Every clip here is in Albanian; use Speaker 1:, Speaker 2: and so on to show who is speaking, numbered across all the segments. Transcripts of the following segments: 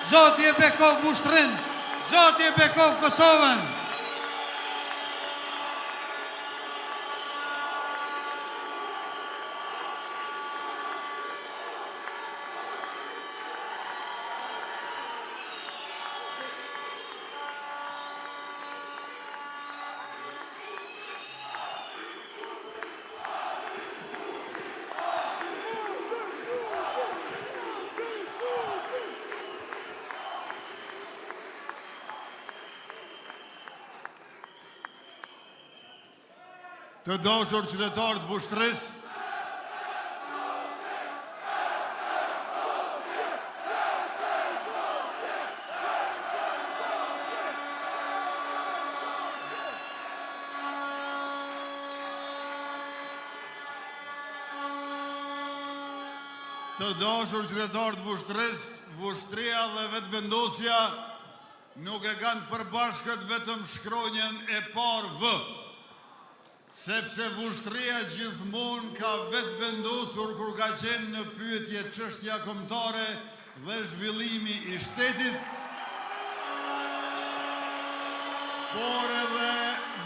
Speaker 1: Zoti e bekov Vushtrin, Zoti e bekov Kosovën.
Speaker 2: Të dashur qytetarë të Vushtrisë, Vushtria dhe vetëvendosja nuk e kanë përbashkët vetëm shkronjën e parë V, sepse Vushtria gjithmonë ka vetëvendosur kur ka qenë në pyetje çështja kombëtare dhe zhvillimi i shtetit, por edhe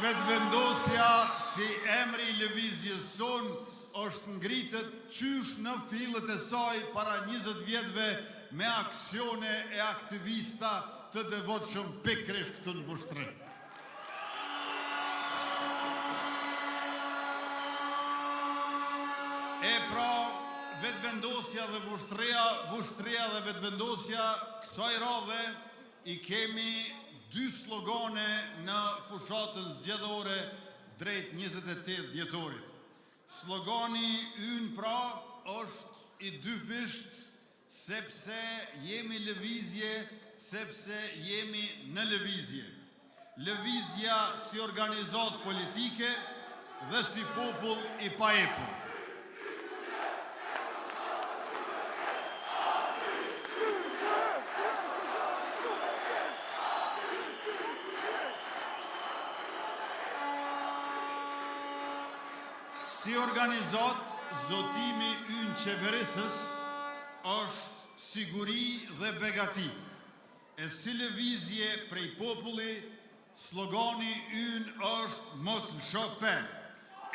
Speaker 2: vetëvendosja si emri i lëvizjes son është ngritet qysh në fillet e saj para 20 vjetëve me aksione e aktivista të devotshëm pikërisht këtu në Vushtri. E pra, vetëvendosja dhe Vushtria dhe vetëvendosja kësaj radhe i kemi 2 slogane në fushatën zgjedhore drejt 28 dhjetorit. Slogani ynë pra është i dyfisht sepse jemi lëvizje, sepse jemi në lëvizje. Lëvizja si organizat politike dhe si popull i paepur. Si organizat, zotimi ynë qeverisës është siguri dhe begati. E si lëvizje prej populli, slogani ynë është mos në shope.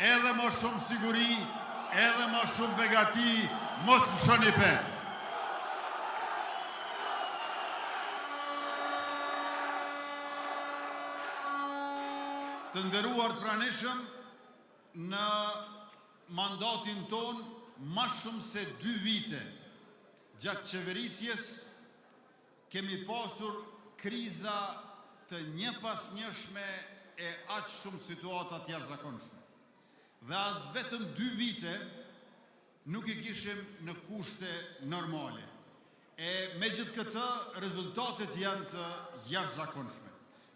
Speaker 2: Edhe më shumë siguri, edhe më shumë begati, mos në shoni pe. Të nderuar pranishëm, në mandatin ton, ma shumë se 2 vite gjatë qeverisjes, kemi pasur kriza të një pas njëshme e aqë shumë situatat jashtëzakonshme. Dhe as vetëm 2 vite nuk i kishim në kushte normale. E me gjithë këtë, rezultatet janë të jashtëzakonshme.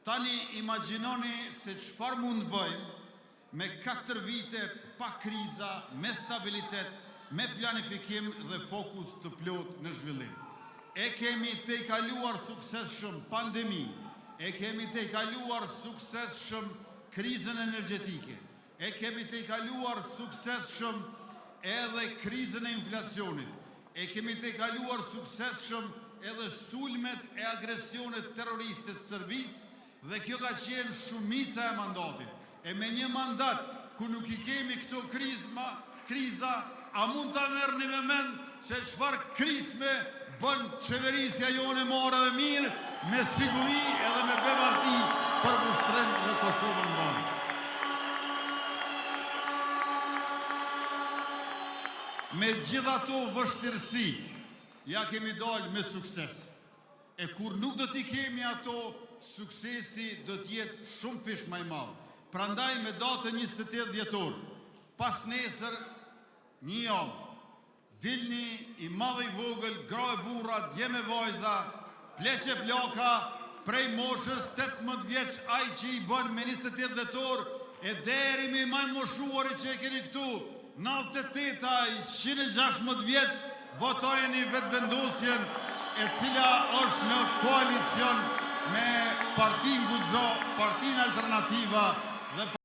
Speaker 2: Tani imagjinoni se çfarë mund bëjmë me 4 vite pa kriza, me stabilitet, me planifikim dhe fokus të plot në zhvillim. E kemi të i kaluar suksesshëm pandemi, e kemi të i kaluar suksesshëm krizën energjetike, e kemi të i kaluar suksesshëm edhe krizën e inflacionit, e kemi të i kaluar suksesshëm edhe sulmet e agresionet terroriste të Serbisë, dhe kjo ka qenë shumica e mandatit. E me një mandat ku nuk i kemi këto kriza, a mund të merrni me mend se çfarë krizme bën qeverisja jone more dhe mirë, me siguri edhe me bevarti për Vushtrin dhe Kosovën tonë. Me gjitha ato vështirësi, ja kemi dalë me sukses. E kur nuk do t'i kemi ato, suksesi do t'jetë shumë fish më i madh. Prandaj me datën 28 dhjetor, pas nesër, një javë, dilni i madh i vogël, gra e burra, djem e vajza, pleqe plaka, prej moshës 18 vjeç, ai që i bën me 28 dhjetor, e deri me maj moshuari që e keni këtu, 98-aj, 116 vjeç, votojeni vetëvendosjen e cila është në koalicion me Partin Guxo, Partin Alternativa dhe